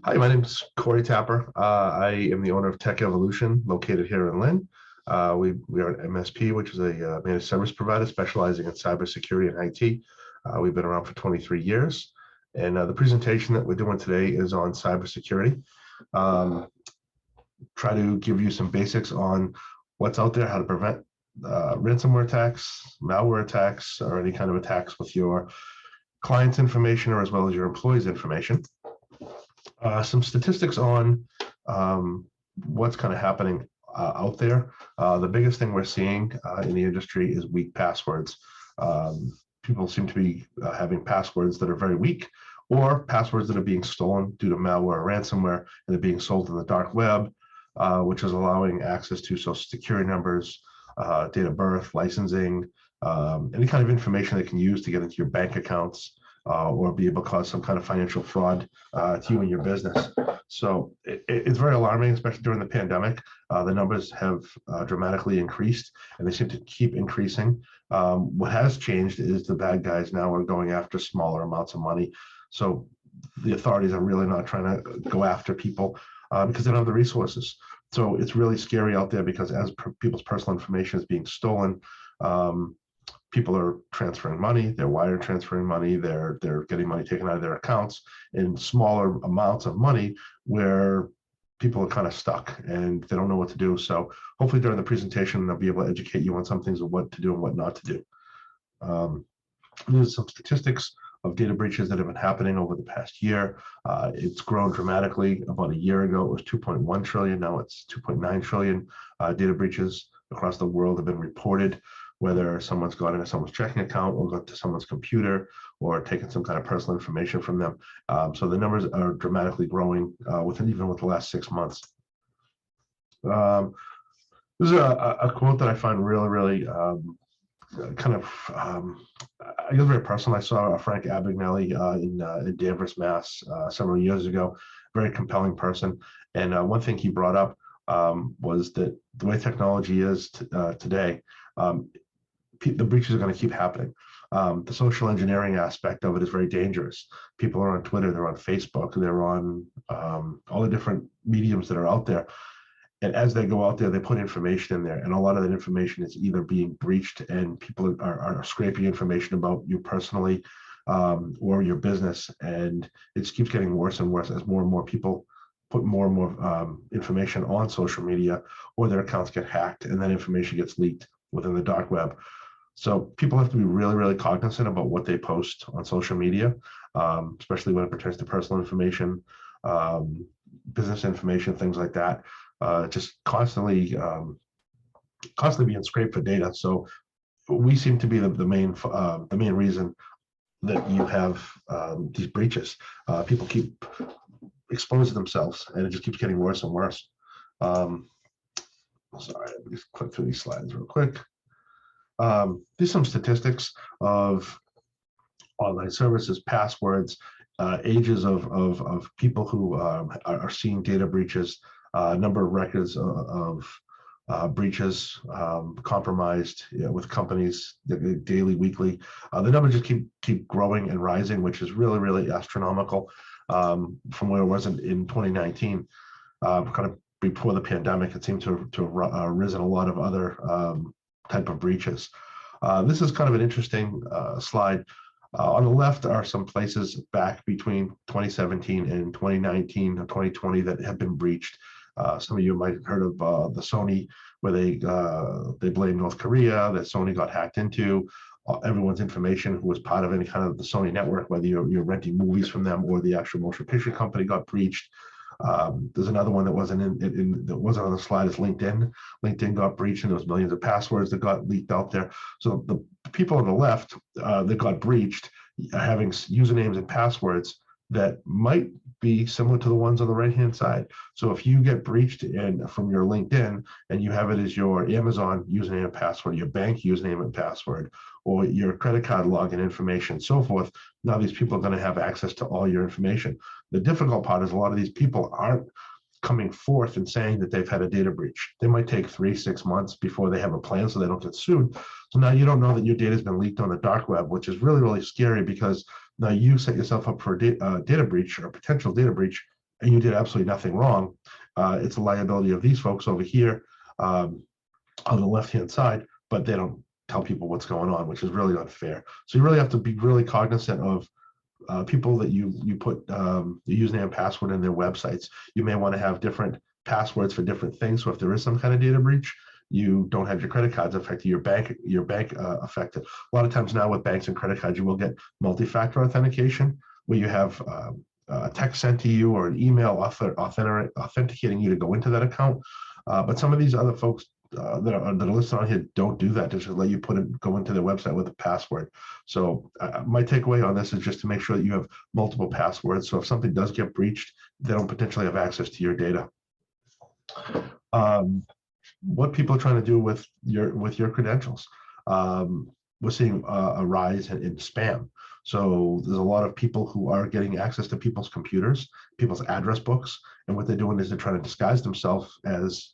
Hi, my name is Corey Tapper. I am the owner of Techevolution, located here in Lynn. We are an MSP, which is a managed service provider specializing in cybersecurity and IT. We've been around for 23 years. And the presentation that we're doing today is on cybersecurity. Um, Try to give you some basics on what's out there, how to prevent ransomware attacks, malware attacks, or any kind of attacks with your client's information or as well as your employees' information. Some statistics on what's kind of happening out there. The biggest thing we're seeing in the industry is weak passwords. People seem to be having passwords that are very weak, or passwords that are being stolen due to malware or ransomware, and they're being sold in the dark web, which is allowing access to social security numbers, date of birth, licensing, any kind of information they can use to get into your bank accounts, or be able to cause some kind of financial fraud to you and your business. So it's very alarming, especially during the pandemic. The numbers have dramatically increased, and they seem to keep increasing. What has changed is the bad guys now are going after smaller amounts of money. So the authorities are really not trying to go after people because they don't have the resources. So it's really scary out there because as people's personal information is being stolen, people are transferring money, they're wire transferring money, they're getting money taken out of their accounts in smaller amounts of money where people are kind of stuck and they don't know what to do. So hopefully during the presentation, they'll be able to educate you on some things of what to do and what not to do. There's some statistics of data breaches that have been happening over the past year. It's grown dramatically. About a year ago, it was 2.1 trillion. Now it's 2.9 trillion data breaches across the world have been reported, whether someone's got into someone's checking account or got to someone's computer or taken some kind of personal information from them. So the numbers are dramatically growing even with the last 6 months. This is a quote that I find really kind of, I guess, very personal. I saw Frank Abagnale in Danvers, Mass, several years ago. Very compelling person. And one thing he brought up was that the way technology is today, the breaches are going to keep happening. The social engineering aspect of it is very dangerous. People are on Twitter, they're on Facebook, they're on all the different mediums that are out there. And as they go out there, they put information in there, and a lot of that information is either being breached, and people are scraping information about you personally or your business, and it just keeps getting worse and worse as more and more people put more and more information on social media, or their accounts get hacked, and that information gets leaked within the dark web. So people have to be really cognizant about what they post on social media, especially when it pertains to personal information, business information, things like that. Just constantly being scraped for data. So we seem to be the main reason that you have these breaches. People keep exposing themselves, and it just keeps getting worse and worse. Sorry, let me just click through these slides real quick. These are some statistics of online services, passwords, ages of people who are seeing data breaches, number of records of breaches compromised with companies daily, weekly. The numbers just keep growing and rising, which is really astronomical from where it was in 2019. Kind of before the pandemic, it seemed to have risen a lot of other type of breaches. This is kind of an interesting slide. On the left are some places back between 2017 and 2019 or 2020 that have been breached. Some of you might have heard of the Sony, where they blame North Korea, that Sony got hacked into. Everyone's information who was part of any kind of the Sony network, whether you're renting movies from them or the actual motion picture company, got breached. There's another one that wasn't that wasn't on the slide, is LinkedIn. LinkedIn got breached, and there was millions of passwords that got leaked out there. So the people on the left that got breached are having usernames and passwords that might be similar to the ones on the right-hand side. So if you get breached from your LinkedIn and you have it as your Amazon username and password, your bank username and password, or your credit card login information, so forth, now these people are going to have access to all your information. The difficult part is a lot of these people aren't coming forth and saying that they've had a data breach. They might take 3-6 months before they have a plan so they don't get sued. So now you don't know that your data has been leaked on the dark web, which is really scary, because now you set yourself up for a data breach or a potential data breach and you did absolutely nothing wrong, it's a liability of these folks over here on the left-hand side, but they don't tell people what's going on, which is really unfair. So you really have to be really cognizant of people that you put the username and password in their websites. You may want to have different passwords for different things. So if there is some kind of data breach, you don't have your credit cards affected, your bank affected. A lot of times now with banks and credit cards, you will get multi-factor authentication, where you have a text sent to you or an email authenticating you to go into that account. But some of these other folks that are listed on here don't do that. They just let you go into their website with a password. So my takeaway on this is just to make sure that you have multiple passwords. So if something does get breached, they don't potentially have access to your data. What people are trying to do with your credentials. We're seeing a rise in spam. So there's a lot of people who are getting access to people's computers, people's address books, and what they're doing is they're trying to disguise themselves as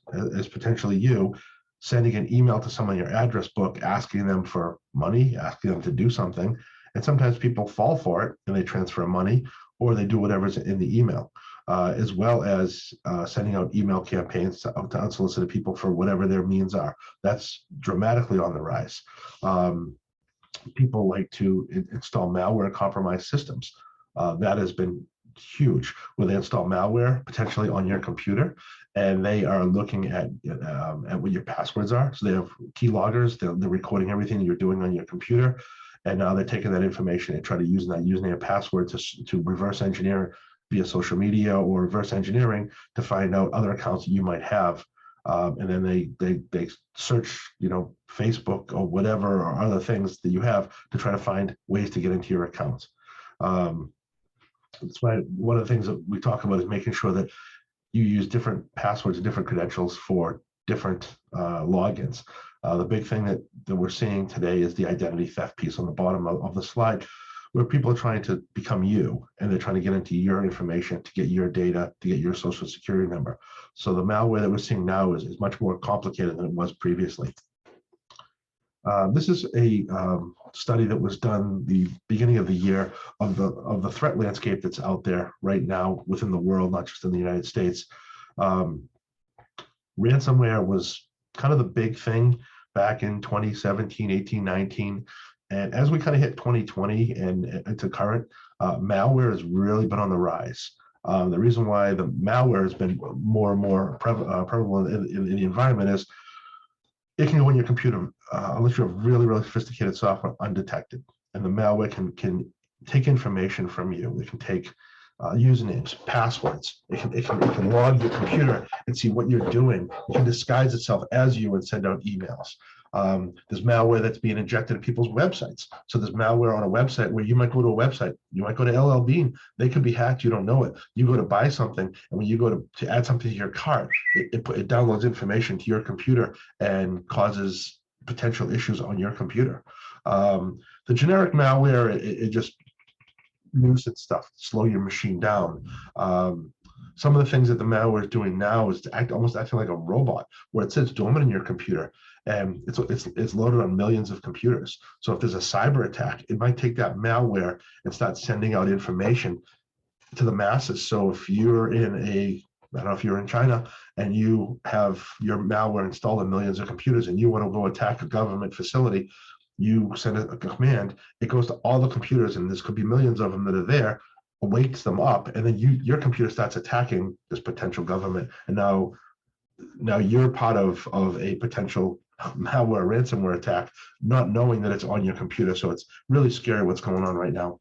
potentially you, sending an email to someone in your address book, asking them for money, asking them to do something. And sometimes people fall for it and they transfer money, or they do whatever's in the email. As well as sending out email campaigns to unsolicited people for whatever their means are. That's dramatically on the rise. People like to install malware compromised systems. That has been huge, where they install malware potentially on your computer, and they are looking at what your passwords are. So they have keyloggers, they're recording everything you're doing on your computer, and now they're taking that information and try to use that username and password to reverse engineer via social media or reverse engineering to find out other accounts that you might have, and then they search, Facebook or whatever or other things that you have to try to find ways to get into your accounts. That's why one of the things that we talk about is making sure that you use different passwords and different credentials for different logins. The big thing that we're seeing today is the identity theft piece on the bottom of the slide, where people are trying to become you, and they're trying to get into your information to get your data, to get your social security number. So the malware that we're seeing now is much more complicated than it was previously. This is a study that was done the beginning of the year of the threat landscape that's out there right now within the world, not just in the United States. Ransomware was kind of the big thing back in 2017, 18, 19. And as we kind of hit 2020 and into current, malware has really been on the rise. The reason why the malware has been more and more prevalent in the environment is it can go in your computer unless you have really, really sophisticated software undetected. And the malware can take information from you. It can take usernames, passwords. It can log your computer and see what you're doing. It can disguise itself as you and send out emails. There's malware that's being injected in people's websites. So there's malware on a website where you might go to a website, you might go to LL Bean, they could be hacked, you don't know it. You go to buy something, and when you go to add something to your cart, it downloads information to your computer and causes potential issues on your computer. The generic malware, it just nuisance stuff, slow your machine down. Some of the things that the malware is doing now is to almost acting like a robot, where it sits dormant in your computer, and it's loaded on millions of computers. So if there's a cyber attack, it might take that malware and start sending out information to the masses. So if you're I don't know if you're in China and you have your malware installed in millions of computers and you want to go attack a government facility, you send a command, it goes to all the computers, and this could be millions of them that are there, wakes them up, and then your computer starts attacking this potential government. And now you're part of a potential malware ransomware attack, not knowing that it's on your computer. So it's really scary what's going on right now.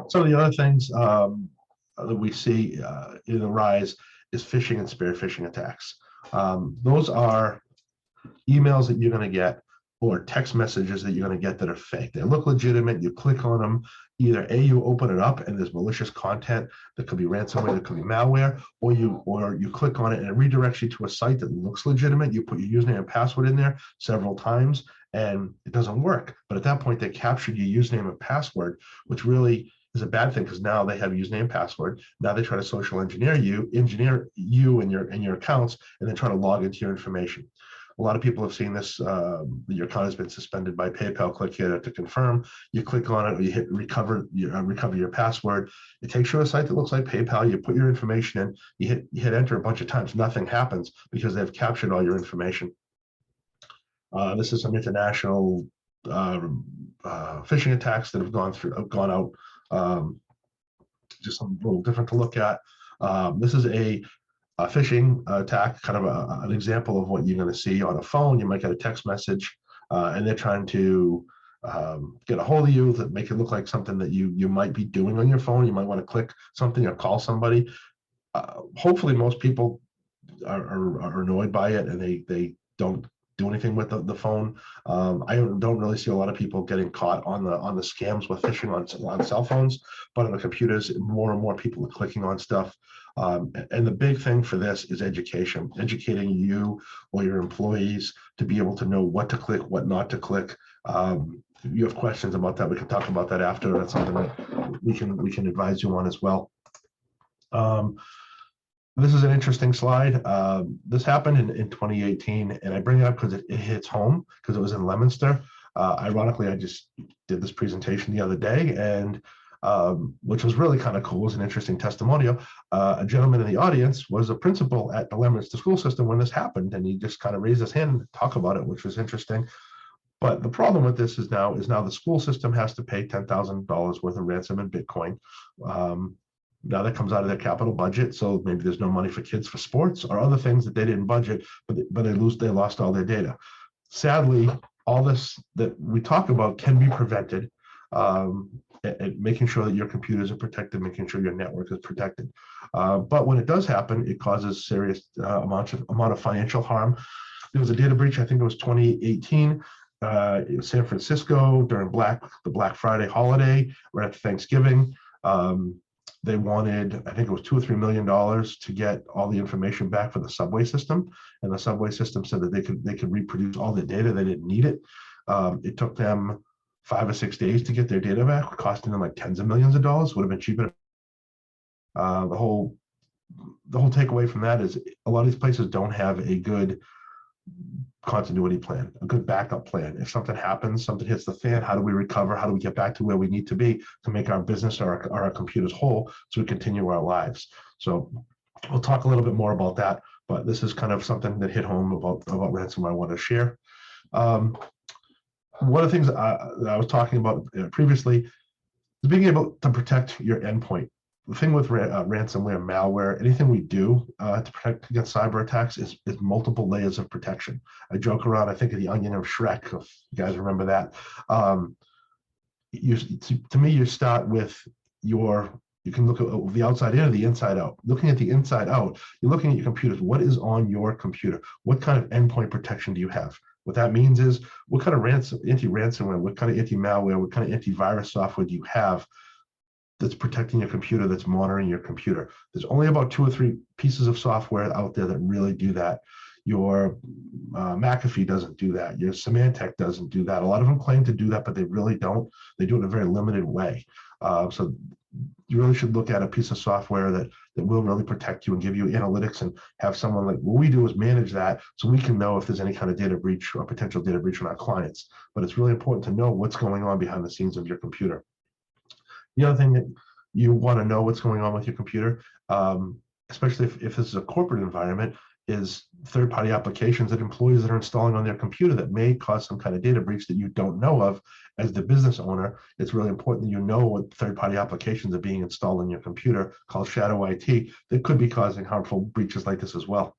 Some of the other things that we see in the rise is phishing and spear phishing attacks. Those are emails that you're going to get, or text messages that you're going to get that are fake. They look legitimate. You click on them. Either you open it up and there's malicious content that could be ransomware, that could be malware, or you click on it and it redirects you to a site that looks legitimate. You put your username and password in there several times and it doesn't work. But at that point, they captured your username and password, which really is a bad thing, because now they have username and password. Now they try to social engineer you and your accounts, and then try to log into your information. A lot of people have seen this. Your account has been suspended by PayPal. Click here to confirm. You click on it, or you hit recover your password. It takes you to a site that looks like PayPal. You put your information in. You hit enter a bunch of times. Nothing happens because they've captured all your information. This is some international phishing attacks that have gone out. Just something a little different to look at. This is a phishing attack, kind of an example of what you're going to see on a phone. You might get a text message, and they're trying to get a hold of you, that make it look like something that you might be doing on your phone. You might want to click something or call somebody. Hopefully, most people are annoyed by it, and they don't do anything with the phone. I don't really see a lot of people getting caught on the scams with phishing on cell phones, but on the computers, more and more people are clicking on stuff. And the big thing for this is education, educating you or your employees to be able to know what to click, what not to click. If you have questions about that, we can talk about that after. That's something that we can advise you on as well. This is an interesting slide. This happened in 2018, and I bring it up because it hits home, because it was in Leominster. Ironically, I just did this presentation the other day, and which was really kind of cool. It was an interesting testimonial. A gentleman in the audience was a principal at the Leominster school system when this happened, and he just kind of raised his hand and talked about it, which was interesting. But the problem with this is now the school system has to pay $10,000 worth of ransom in Bitcoin. Now that comes out of their capital budget, so maybe there's no money for kids for sports or other things that they didn't budget, but they lost all their data. Sadly, all this that we talk about can be prevented, and making sure that your computers are protected, making sure your network is protected. But when it does happen, it causes serious amount of financial harm. There was a data breach, I think it was 2018. It was San Francisco during the Black Friday holiday, right after Thanksgiving. They wanted, I think it was $2 or $3 million to get all the information back for the subway system, and the subway system said that they could reproduce all the data. They didn't need it. It took them 5 or 6 days to get their data back, costing them like tens of millions of dollars. Would have been cheaper. The whole takeaway from that is a lot of these places don't have a good continuity plan, a good backup plan. If something happens, something hits the fan, how do we recover? How do we get back to where we need to be to make our business or our computers whole so we continue our lives? So we'll talk a little bit more about that, but this is kind of something that hit home about ransomware I want to share. One of the things that I was talking about previously is being able to protect your endpoint. The thing with ransomware, malware, anything we do to protect against cyber attacks is multiple layers of protection. I joke around, I think of the onion of Shrek, if you guys remember that. To me, you start with you can look at the outside in or the inside out. Looking at the inside out, you're looking at your computers. What is on your computer? What kind of endpoint protection do you have? What that means is, what kind of anti-ransomware, what kind of anti-malware, what kind of antivirus software do you have that's protecting your computer, that's monitoring your computer? There's only about 2 or 3 pieces of software out there that really do that. Your McAfee doesn't do that. Your Symantec doesn't do that. A lot of them claim to do that, but they really don't. They do it in a very limited way. So you really should look at a piece of software that will really protect you and give you analytics, and have someone like, what we do is manage that so we can know if there's any kind of data breach or potential data breach on our clients. But it's really important to know what's going on behind the scenes of your computer. The other thing that you want to know what's going on with your computer, especially if this is a corporate environment, is third-party applications that employees that are installing on their computer that may cause some kind of data breach that you don't know of. As the business owner, it's really important that you know what third-party applications are being installed on your computer, called shadow IT, that could be causing harmful breaches like this as well.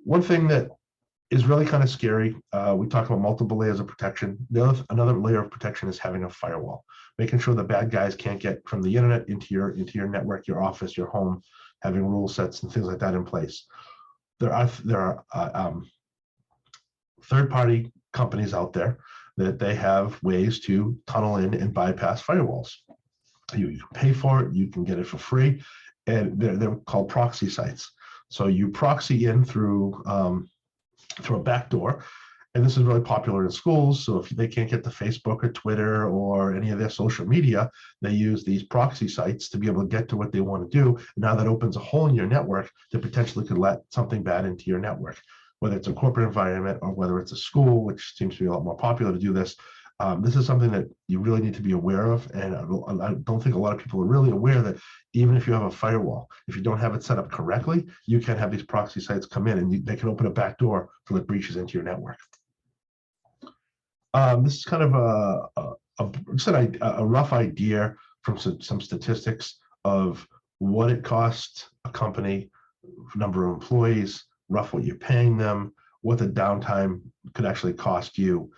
One thing that is really kind of scary, we talk about multiple layers of protection. Another layer of protection is having a firewall, making sure the bad guys can't get from the internet into your network, your office, your home, having rule sets and things like that in place. There are third-party companies out there that they have ways to tunnel in and bypass firewalls. You can pay for it, you can get it for free, and they're called proxy sites. So you proxy in through a backdoor, and this is really popular in schools. So if they can't get to Facebook or Twitter or any of their social media, they use these proxy sites to be able to get to what they want to do. And now that opens a hole in your network that potentially could let something bad into your network. whether it's a corporate environment or whether it's a school, which seems to be a lot more popular to do this. This is something that you really need to be aware of. And I don't think a lot of people are really aware that even if you have a firewall, if you don't have it set up correctly, you can have these proxy sites come in and they can open a back door for the breaches into your network. This is kind of a rough idea from some statistics of what it costs a company, number of employees, rough what you're paying them, what the downtime could actually cost you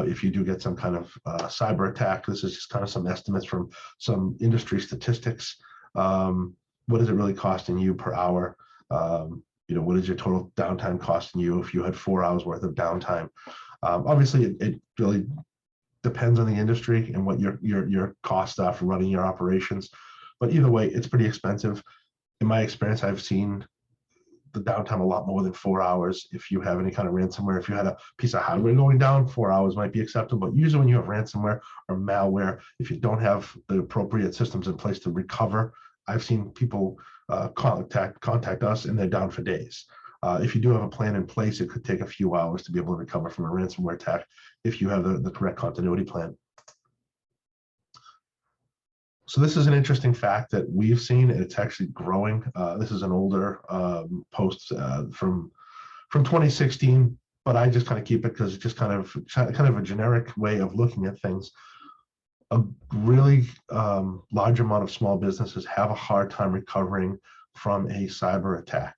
if you do get some kind of cyber attack. This is just kind of some estimates from some industry statistics. What is it really costing you per hour? What is your total downtime costing you if you had 4 hours worth of downtime? Obviously, it really depends on the industry and what your costs are for running your operations. But either way, it's pretty expensive. In my experience, I've seen the downtime a lot more than 4 hours. If you have any kind of ransomware, if you had a piece of hardware going down, 4 hours might be acceptable. But usually when you have ransomware or malware, if you don't have the appropriate systems in place to recover, I've seen people contact us and they're down for days. If you do have a plan in place, it could take a few hours to be able to recover from a ransomware attack if you have the correct continuity plan. So this is an interesting fact that we've seen, and it's actually growing. This is an older post from 2016, but I just kind of keep it because it's just kind of a generic way of looking at things. A really large amount of small businesses have a hard time recovering from a cyber attack.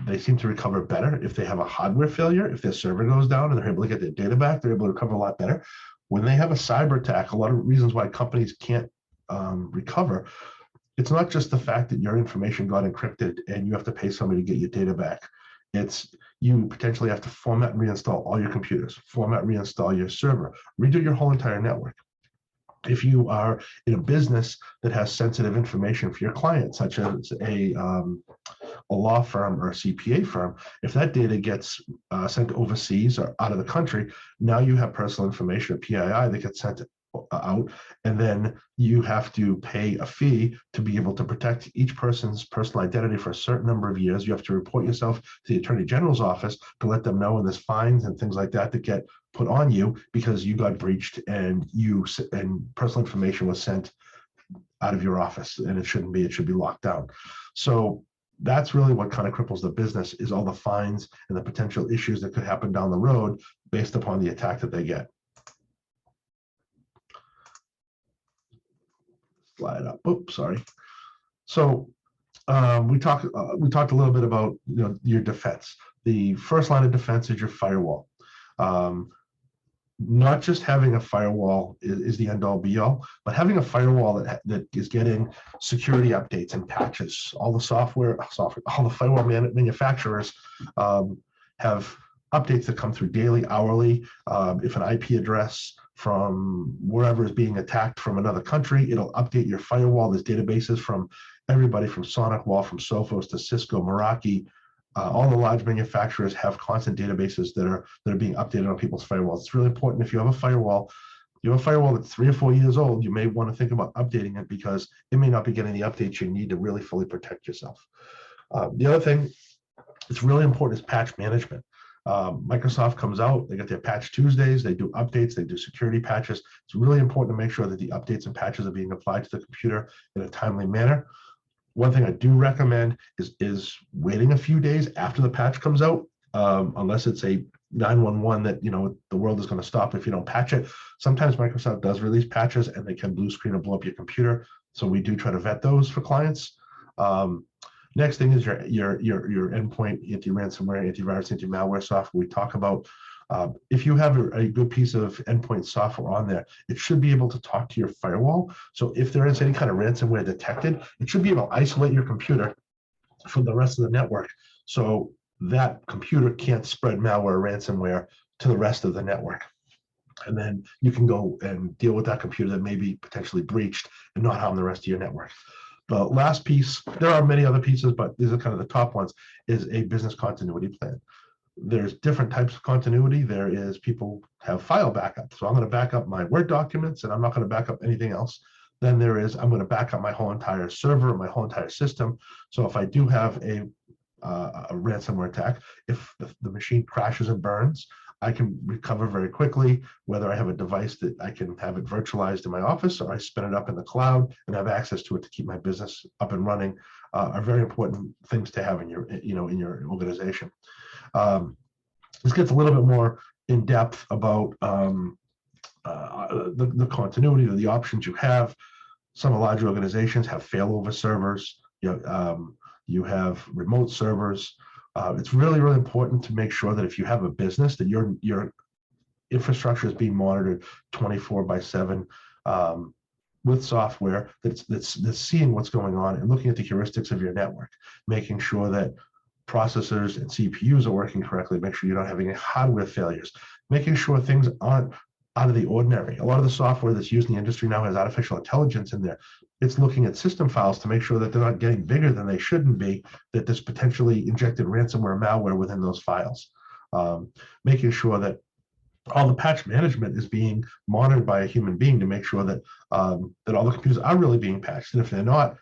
They seem to recover better if they have a hardware failure. If their server goes down and they're able to get their data back, they're able to recover a lot better. When they have a cyber attack, a lot of reasons why companies can't recover, it's not just the fact that your information got encrypted and you have to pay somebody to get your data back. It's you potentially have to format and reinstall all your computers, format, reinstall your server, redo your whole entire network. If you are in a business that has sensitive information for your client, such as a law firm or a CPA firm, if that data gets sent overseas or out of the country, now you have personal information, or PII, that gets sent out, and then you have to pay a fee to be able to protect each person's personal identity for a certain number of years. You have to report yourself to the Attorney General's office to let them know, and there's fines and things like that that get put on you because you got breached and personal information was sent out of your office, and it shouldn't be. It should be locked down. So that's really what kind of cripples the business, is all the fines and the potential issues that could happen down the road based upon the attack that they get. Slide up. Oops, sorry. So we talked a little bit about your defense. The first line of defense is your firewall. Not just having a firewall is the end all be all, but having a firewall that is getting security updates and patches. All the firewall manufacturers have updates that come through daily, hourly. If an IP address from wherever is being attacked from another country, it'll update your firewall. There's databases from everybody from SonicWall, from Sophos to Cisco, Meraki. All the large manufacturers have constant databases that are being updated on people's firewalls. It's really important. If you have a firewall that's 3 or 4 years old, you may want to think about updating it because it may not be getting the updates you need to really fully protect yourself. The other thing that's really important is patch management. Microsoft comes out, they get their patch Tuesdays, they do updates, they do security patches. It's really important to make sure that the updates and patches are being applied to the computer in a timely manner. One thing I do recommend is waiting a few days after the patch comes out, unless it's a 911 that the world is going to stop if you don't patch it. Sometimes Microsoft does release patches and they can blue screen or blow up your computer, so we do try to vet those for clients. Next thing is your endpoint anti-ransomware, antivirus, anti-malware software we talk about. If you have a good piece of endpoint software on there, it should be able to talk to your firewall. So if there is any kind of ransomware detected, it should be able to isolate your computer from the rest of the network, so that computer can't spread malware or ransomware to the rest of the network. And then you can go and deal with that computer that may be potentially breached and not harm the rest of your network. The last piece, there are many other pieces, but these are kind of the top ones, is a business continuity plan. There's different types of continuity. There is people have file backup. So I'm going to back up my Word documents and I'm not going to back up anything else. Then there is, I'm going to back up my whole entire server, my whole entire system. So if I do have a a ransomware attack. If the machine crashes and burns, I can recover very quickly, whether I have a device that I can have it virtualized in my office or I spin it up in the cloud and have access to it to keep my business up and running, are very important things to have in your, in your organization. This gets a little bit more in depth about the continuity of the options you have. Some larger organizations have failover servers. You have remote servers. It's really, really important to make sure that if you have a business, that your infrastructure is being monitored 24/7 with software that's seeing what's going on and looking at the heuristics of your network, making sure that processors and CPUs are working correctly, make sure you're not having any hardware failures, making sure things aren't out of the ordinary. A lot of the software that's used in the industry now has artificial intelligence in there. It's looking at system files to make sure that they're not getting bigger than they shouldn't be, that there's potentially injected ransomware malware within those files. Making sure that all the patch management is being monitored by a human being to make sure that that all the computers are really being patched. And if they're not,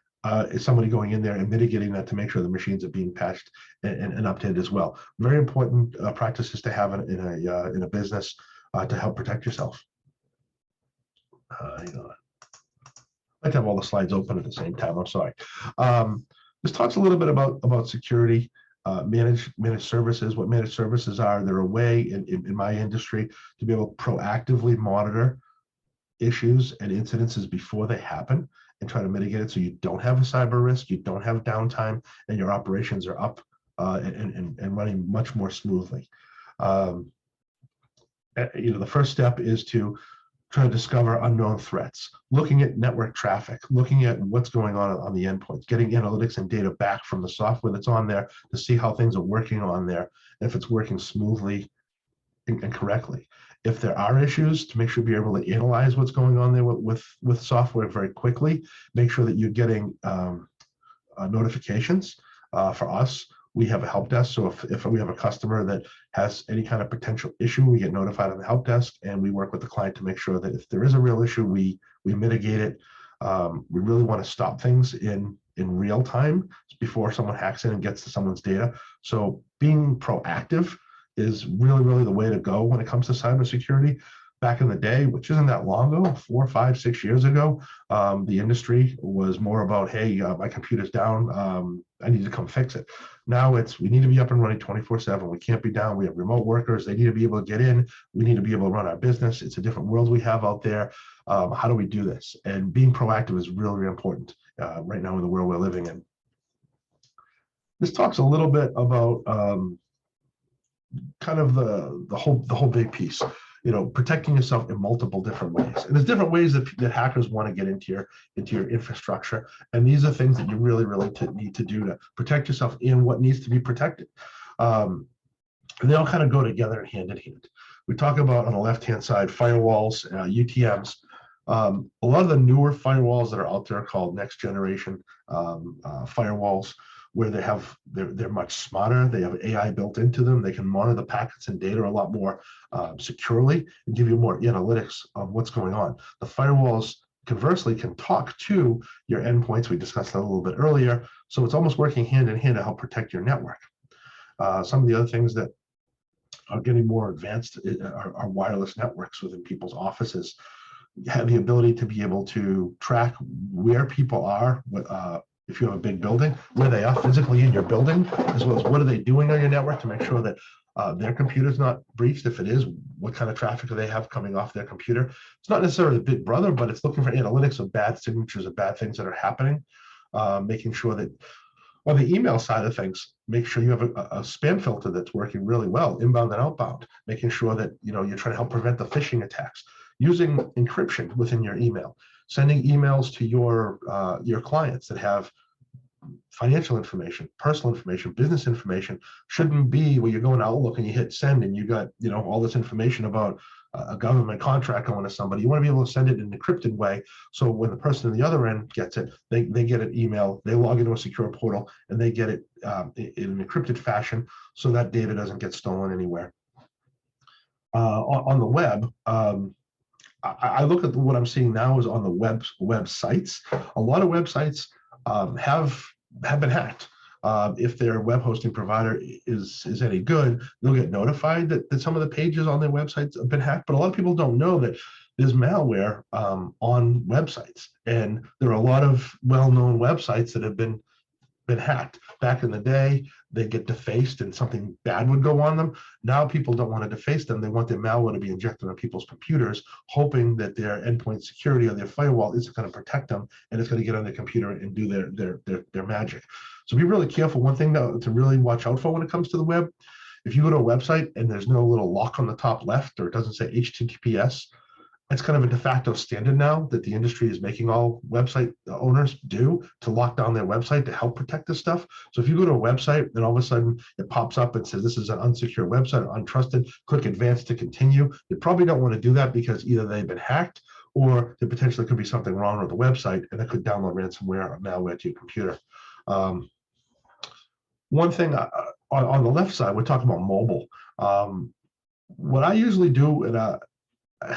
is somebody going in there and mitigating that to make sure the machines are being patched and updated as well. Very important practices to have in a business to help protect yourself. Hang on. I like to have all the slides open at the same time. I'm sorry. This talks a little bit about security, managed services. What managed services are? They're a way in my industry to be able to proactively monitor issues and incidences before they happen and try to mitigate it so you don't have a cyber risk, you don't have downtime, and your operations are up and running much more smoothly. The first step is to try to discover unknown threats, looking at network traffic, looking at what's going on the endpoints, getting analytics and data back from the software that's on there to see how things are working on there, and if it's working smoothly and correctly. If there are issues, to make sure you're able to analyze what's going on there with software very quickly, make sure that you're getting notifications. For us, we have a help desk, so if we have a customer that has any kind of potential issue, we get notified on the help desk, and we work with the client to make sure that if there is a real issue, we mitigate it. We really want to stop things in real time before someone hacks in and gets to someone's data. So being proactive is really, really the way to go when it comes to cybersecurity. Back in the day, which isn't that long ago, 4, 5, 6 years ago, the industry was more about, hey, my computer's down, I need to come fix it. Now it's, we need to be up and running 24/7. We can't be down. We have remote workers. They need to be able to get in. We need to be able to run our business. It's a different world we have out there. How do we do this? And being proactive is really, really important right now in the world we're living in. This talks a little bit about kind of the whole big piece. Protecting yourself in multiple different ways. And there's different ways that hackers want to get into your infrastructure. And these are things that you really, really need to do to protect yourself in what needs to be protected. And they all kind of go together hand in hand. We talk about on the left-hand side, firewalls, UTMs. A lot of the newer firewalls that are out there are called next generation firewalls, where they're much smarter. They have AI built into them. They can monitor the packets and data a lot more securely and give you more analytics on what's going on. The firewalls, conversely, can talk to your endpoints. We discussed that a little bit earlier. So it's almost working hand in hand to help protect your network. Some of the other things that are getting more advanced are wireless networks within people's offices. You have the ability to be able to track where people are, if you have a big building, where they are physically in your building, as well as what are they doing on your network to make sure that their computer's not breached. If it is, what kind of traffic do they have coming off their computer? It's not necessarily a big brother, but it's looking for analytics of bad signatures of bad things that are happening, making sure that on the email side of things, make sure you have a spam filter that's working really well, inbound and outbound, making sure that you're trying to help prevent the phishing attacks, using encryption within your email, sending emails to your clients that have financial information, personal information, business information. Shouldn't be where you're going to Outlook and you hit send and you got all this information about a government contract going to somebody. You want to be able to send it in an encrypted way, so when the person on the other end gets it, they get an email, they log into a secure portal, and they get it in an encrypted fashion, so that data doesn't get stolen anywhere. On the web, I look at what I'm seeing now is on the websites. A lot of websites have been hacked. If their web hosting provider is any good, they'll get notified that some of the pages on their websites have been hacked. But a lot of people don't know that there's malware on websites, and there are a lot of well-known websites that have been hacked. Back in the day, they get defaced and something bad would go on them. Now people don't want to deface them. They want their malware to be injected on people's computers, hoping that their endpoint security or their firewall isn't going to protect them and it's going to get on their computer and do their magic. So be really careful. One thing to really watch out for when it comes to the web, if you go to a website and there's no little lock on the top left, or it doesn't say HTTPS, it's kind of a de facto standard now that the industry is making all website owners do to lock down their website to help protect this stuff. So if you go to a website and all of a sudden it pops up and says this is an unsecure website, untrusted, click advanced to continue, you probably don't want to do that because either they've been hacked or there potentially could be something wrong with the website and it could download ransomware or malware to your computer. One thing on the left side, we're talking about mobile. What I usually do, and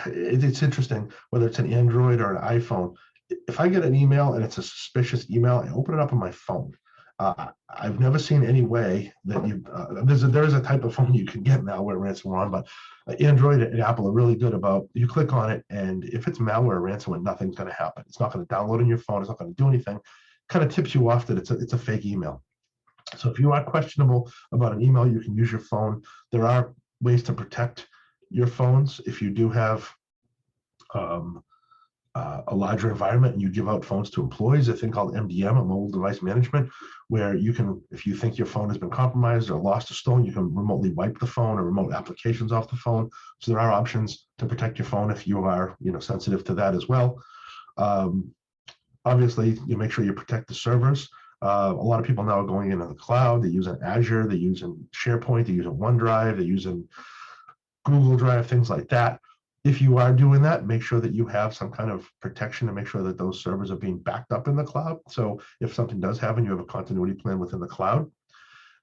it's interesting, whether it's an Android or an iPhone, if I get an email and it's a suspicious email, I open it up on my phone. I've never seen any way that there is a type of phone you can get malware ransomware on, but Android and Apple are really good about, you click on it and if it's malware ransomware, nothing's going to happen. It's not going to download on your phone. It's not going to do anything. Kind of tips you off that it's a fake email. So if you are questionable about an email, you can use your phone. There are ways to protect your phones if you do have a larger environment and you give out phones to employees, a thing called MDM, a mobile device management, where you can, if you think your phone has been compromised or lost or stolen, you can remotely wipe the phone or remote applications off the phone. So there are options to protect your phone if you are, sensitive to that as well. Obviously, you make sure you protect the servers. A lot of people now are going into the cloud. They're using Azure, they're using SharePoint, they're using OneDrive, they're using Google Drive, things like that. If you are doing that, make sure that you have some kind of protection to make sure that those servers are being backed up in the cloud. So if something does happen, you have a continuity plan within the cloud.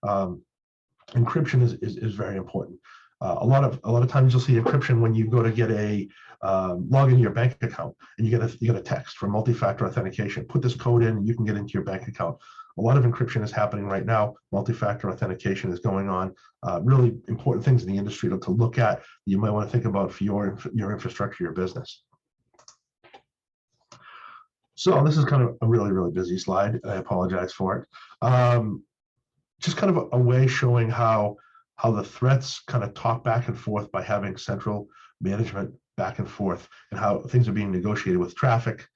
Encryption is very important. A lot of times you'll see encryption when you go to get a log into your bank account and you get a text for multi-factor authentication. Put this code in and you can get into your bank account. A lot of encryption is happening right now. Multi-factor authentication is going on. Really important things in the industry to look at. You might want to think about for your infrastructure, your business. So this is kind of a really, really busy slide. I apologize for it. Just kind of a way showing how the threats kind of talk back and forth by having central management back and forth, and how things are being negotiated with traffic.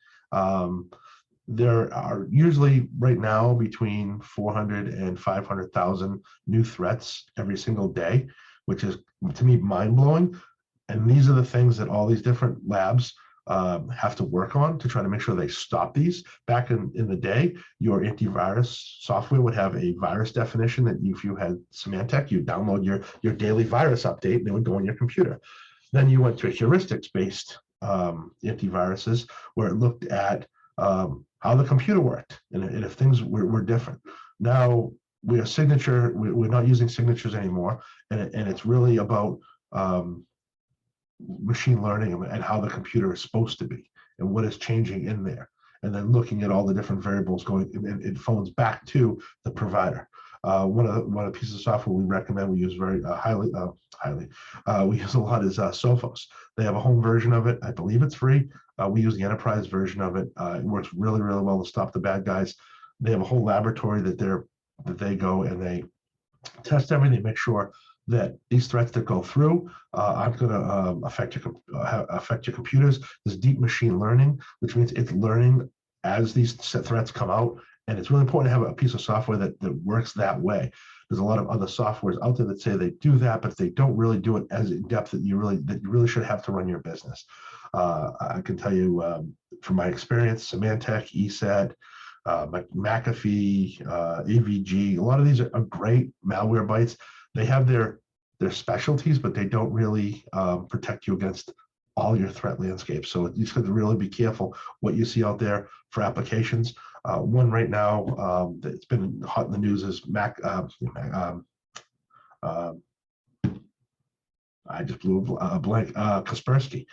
There are usually right now between 400 and 500,000 new threats every single day, which is, to me, mind-blowing. And these are the things that all these different labs have to work on to try to make sure they stop these. Back in the day, your antivirus software would have a virus definition that if you had Symantec, you download your daily virus update and it would go on your computer. Then you went to heuristics-based antiviruses where it looked at how the computer worked and if things were different. Now we're not using signatures anymore, and it's really about machine learning and how the computer is supposed to be and what is changing in there, and then looking at all the different variables going, and it phones back to the provider. One of the pieces of software we recommend, we use very highly, we use a lot, is Sophos. They have a home version of it. I believe it's free. We use the enterprise version of it. It works really, really well to stop the bad guys. They have a whole laboratory that they go and they test everything, make sure that these threats that go through aren't going to affect your computers. There's deep machine learning, which means it's learning as these threats come out. And it's really important to have a piece of software that works that way. There's a lot of other softwares out there that say they do that, but they don't really do it as in depth that you really should have to run your business. I can tell you from my experience, Symantec, ESET, McAfee, AVG, a lot of these are great malware bites. They have their specialties, but they don't really protect you against all your threat landscape. So you just have to really be careful what you see out there for applications. One right now that's been hot in the news is I just blew a blank, Kaspersky,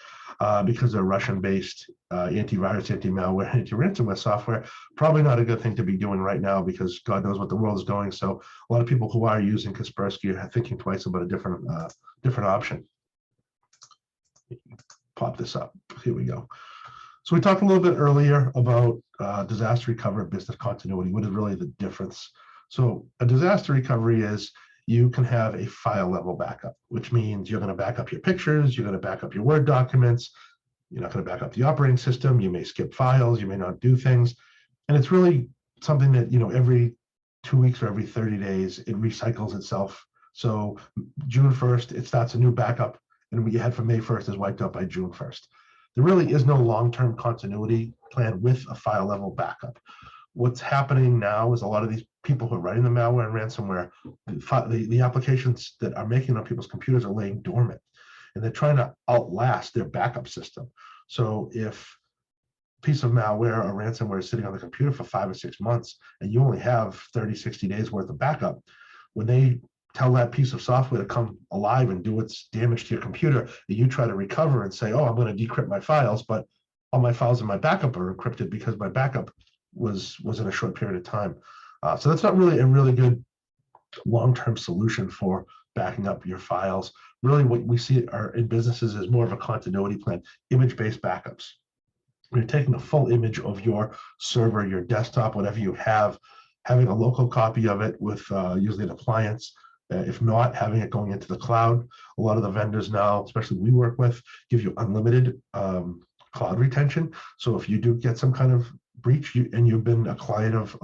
because they're Russian-based antivirus, anti-malware, anti-ransomware software. Probably not a good thing to be doing right now because God knows what the world is going. So a lot of people who are using Kaspersky are thinking twice about a different option. Pop this up. Here we go. So we talked a little bit earlier about disaster recovery and business continuity. What is really the difference? So a disaster recovery is you can have a file level backup, which means you're going to back up your pictures, you're going to back up your Word documents, you're not going to back up the operating system, you may skip files, you may not do things. And it's really something that, every 2 weeks or every 30 days, it recycles itself. So June 1st, it starts a new backup, and what you had from May 1st is wiped out by June 1st. There really is no long-term continuity plan with a file level backup. What's happening now is a lot of these people who are writing the malware and ransomware, the applications that are making on people's computers are laying dormant, and they're trying to outlast their backup system. So if a piece of malware or ransomware is sitting on the computer for 5 or 6 months, and you only have 30, 60 days worth of backup, when they tell that piece of software to come alive and do its damage to your computer, and you try to recover and say, oh, I'm going to decrypt my files, but all my files in my backup are encrypted because my backup was in a short period of time. So that's not really a really good long-term solution for backing up your files. Really what we see in businesses is more of a continuity plan, image-based backups. You're taking a full image of your server, your desktop, whatever you have, having a local copy of it with usually an appliance. If not, having it going into the cloud. A lot of the vendors now, especially we work with, give you unlimited cloud retention. So if you do get some kind of breach and you've been a client of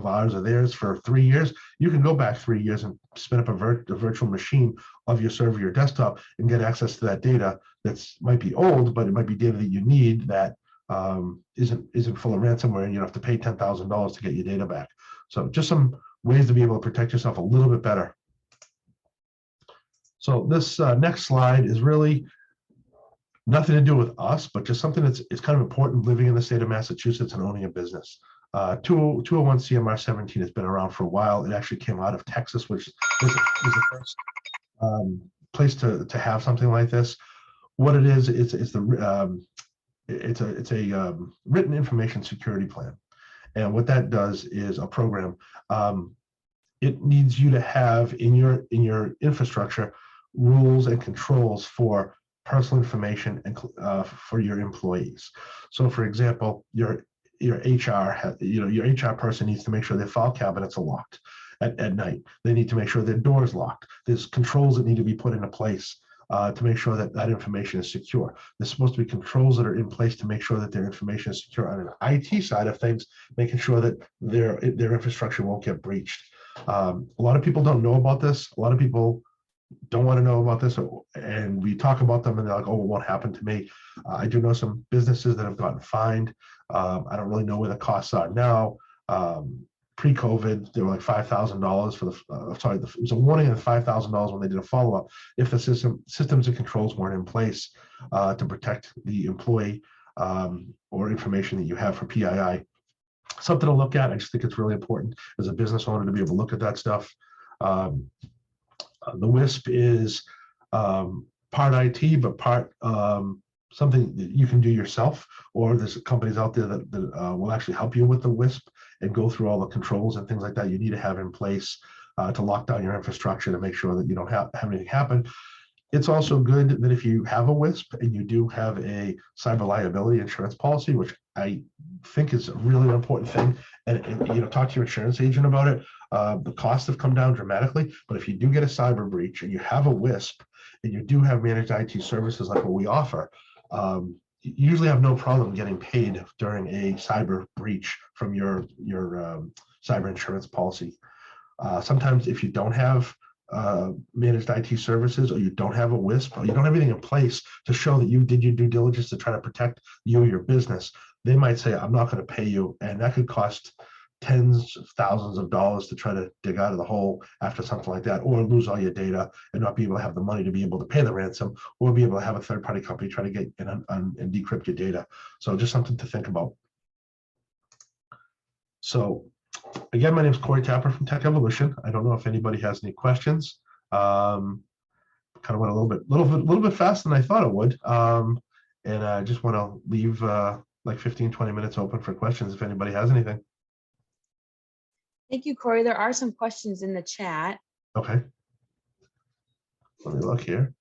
ours or theirs for 3 years, you can go back 3 years and spin up a virtual machine of your server, your desktop, and get access to that data that's might be old, but it might be data that you need that isn't full of ransomware, and you don't have to pay $10,000 to get your data back. So just some ways to be able to protect yourself a little bit better. So this next slide is really nothing to do with us, but just something that's kind of important living in the state of Massachusetts and owning a business. 201 CMR 17 has been around for a while. It actually came out of Texas, which was the first place to have something like this. What it is, it's a written information security plan, and what that does is a program. It needs you to have in your infrastructure rules and controls for personal information and for your employees. So, for example, your HR, your HR person needs to make sure their file cabinets are locked at night. They need to make sure their doors locked. There's controls that need to be put into place to make sure that that information is secure. There's supposed to be controls that are in place to make sure that their information is secure on an IT side of things, making sure that their infrastructure won't get breached. A lot of people don't know about this. A lot of people don't want to know about this, and we talk about them and they're like, oh, it won't happen to me. I do know some businesses that have gotten fined. I don't really know where the costs are now. Pre-COVID, they were like $5,000 for the, it was a warning and $5,000 when they did a follow-up if the systems and controls weren't in place to protect the employee or information that you have for PII. Something to look at. I just think it's really important as a business owner to be able to look at that stuff. The WISP is part IT, but part something that you can do yourself, or there's companies out there that will actually help you with the WISP and go through all the controls and things like that you need to have in place to lock down your infrastructure to make sure that you don't have anything happen. It's also good that if you have a WISP and you do have a cyber liability insurance policy, which I think is a really important thing, and talk to your insurance agent about it. The costs have come down dramatically, but if you do get a cyber breach and you have a WISP and you do have managed IT services like what we offer, you usually have no problem getting paid during a cyber breach from your cyber insurance policy. Sometimes if you don't have managed IT services, or you don't have a WISP, or you don't have anything in place to show that you did your due diligence to try to protect you or your business, they might say, I'm not going to pay you, and that could cost tens of thousands of dollars to try to dig out of the hole after something like that, or lose all your data and not be able to have the money to be able to pay the ransom, or be able to have a third-party company try to get and decrypt your data. So just something to think about. So again, my name is Corey Tapper from Techevolution. I don't know if anybody has any questions. kind of went a little bit faster than I thought it would. And I just want to leave like 15-20 minutes open for questions if anybody has anything. Thank you, Corey. There are some questions in the chat. Okay. Let me look here.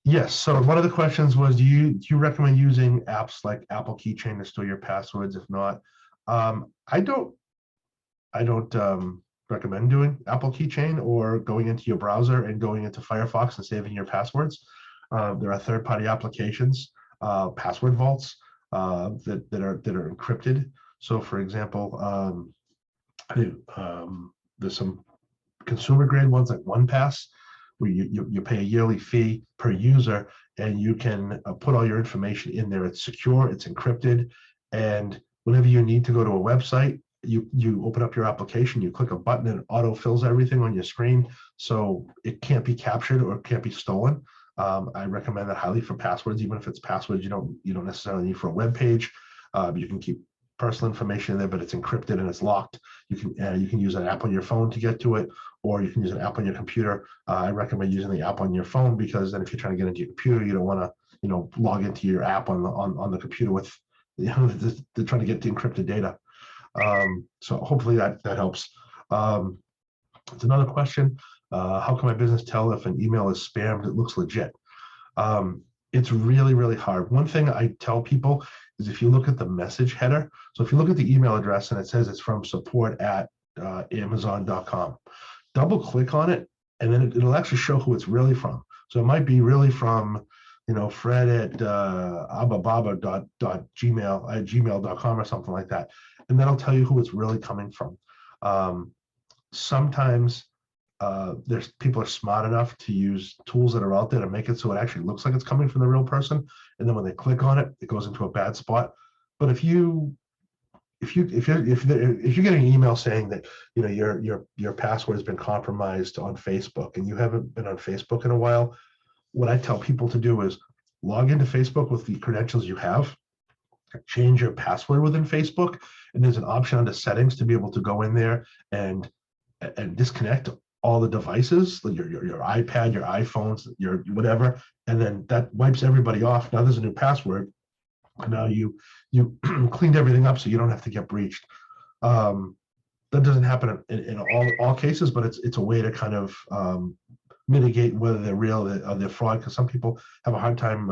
Yes. So one of the questions was, do you recommend using apps like Apple Keychain to store your passwords? If not, I don't recommend doing Apple Keychain or going into your browser and going into Firefox and saving your passwords. There are third-party applications, password vaults that are encrypted. So, for example, there's some consumer grade ones like OnePass, where you pay a yearly fee per user, and you can put all your information in there. It's secure, it's encrypted, and whenever you need to go to a website, you open up your application, you click a button, and it auto fills everything on your screen, so it can't be captured or it can't be stolen. I recommend that highly for passwords, even if it's passwords you don't necessarily need for a web page. You can keep personal information in there, but it's encrypted and it's locked. You can use an app on your phone to get to it, or you can use an app on your computer. I recommend using the app on your phone, because then if you're trying to get into your computer, you don't want to log into your app on the computer with they're trying to get the encrypted data. So hopefully that helps. It's another question. How can my business tell if an email is spammed? It looks legit. It's really, really hard. One thing I tell people is, if you look at the message header, so if you look at the email address and it says it's from support@amazon.com, double click on it, and then it'll actually show who it's really from. So it might be really from, Fred at abababa.gmail.com or something like that. And that'll tell you who it's really coming from. Sometimes there's people are smart enough to use tools that are out there to make it so it actually looks like it's coming from the real person, and then when they click on it, it goes into a bad spot. But if you're getting an email saying that your password has been compromised on Facebook, and you haven't been on Facebook in a while, what I tell people to do is log into Facebook with the credentials you have, change your password within Facebook, and there's an option under settings to be able to go in there and disconnect all the devices, like your iPad, your iPhones, your whatever, and then that wipes everybody off. Now there's a new password, and now you cleaned everything up, so you don't have to get breached. That doesn't happen in all cases, but it's a way to kind of mitigate whether they're real or they're fraud, because some people have a hard time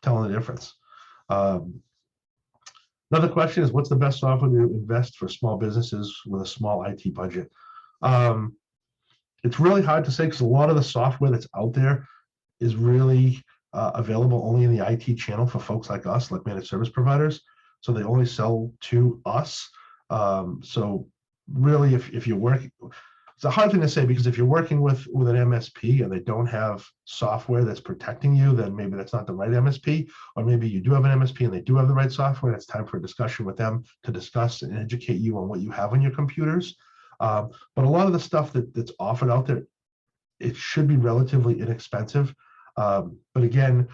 telling the difference. Another question is, what's the best software to invest for small businesses with a small IT budget? It's really hard to say, because a lot of the software that's out there is really available only in the IT channel for folks like us, like managed service providers. So they only sell to us. So really, if you're working, it's a hard thing to say, because if you're working with an MSP and they don't have software that's protecting you, then maybe that's not the right MSP. Or maybe you do have an MSP and they do have the right software, and it's time for a discussion with them to discuss and educate you on what you have on your computers. But a lot of the stuff that's offered out there, it should be relatively inexpensive. But again,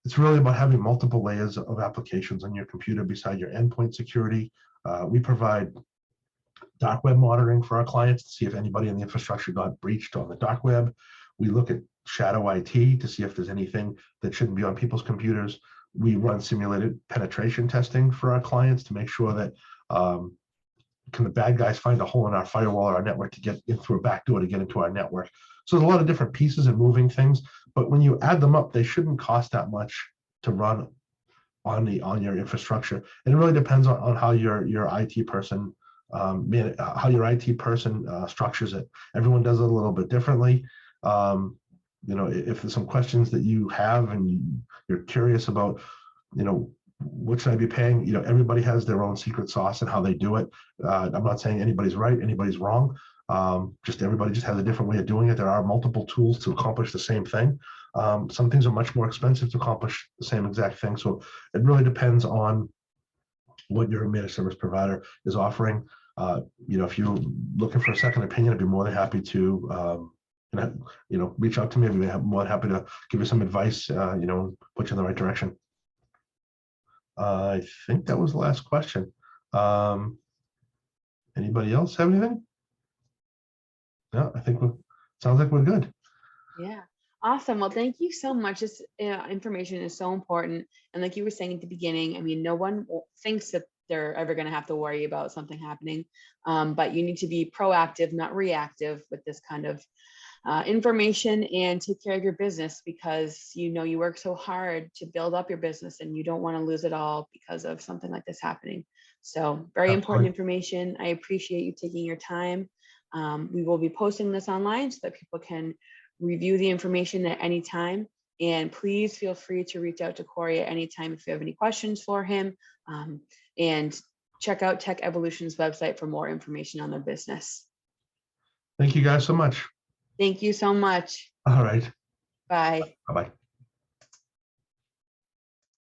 it's really about having multiple layers of applications on your computer beside your endpoint security. We provide dark web monitoring for our clients to see if anybody in the infrastructure got breached on the dark web. We look at shadow IT to see if there's anything that shouldn't be on people's computers. We run simulated penetration testing for our clients to make sure that can the bad guys find a hole in our firewall or our network to get in through a back door to get into our network. So there's a lot of different pieces and moving things, but when you add them up, they shouldn't cost that much to run on your infrastructure. And it really depends on how your IT person structures it. Everyone does it a little bit differently. If there's some questions that you have and you're curious about, what should I be paying? Everybody has their own secret sauce and how they do it. I'm not saying anybody's right, anybody's wrong. Just everybody just has a different way of doing it. There are multiple tools to accomplish the same thing. Some things are much more expensive to accomplish the same exact thing. So it really depends on what your managed service provider is offering. If you're looking for a second opinion, I'd be more than happy to reach out to me. I'd be more than happy to give you some advice, put you in the right direction. I think that was the last question. Anybody else have anything? No, I think sounds like we're good. Yeah. Awesome. Well, thank you so much. This information is so important. And like you were saying at the beginning, I mean, no one thinks that they're ever going to have to worry about something happening. But you need to be proactive, not reactive with this kind of information, and take care of your business, because you know you work so hard to build up your business and you don't want to lose it all because of something like this happening. So very important Absolutely. information. I appreciate you taking your time. We will be posting this online so that people can review the information at any time. And please feel free to reach out to Corey at any time if you have any questions for him. And check out Techevolution's website for more information on their business. Thank you guys so much. Thank you so much. All right. Bye. Bye-bye.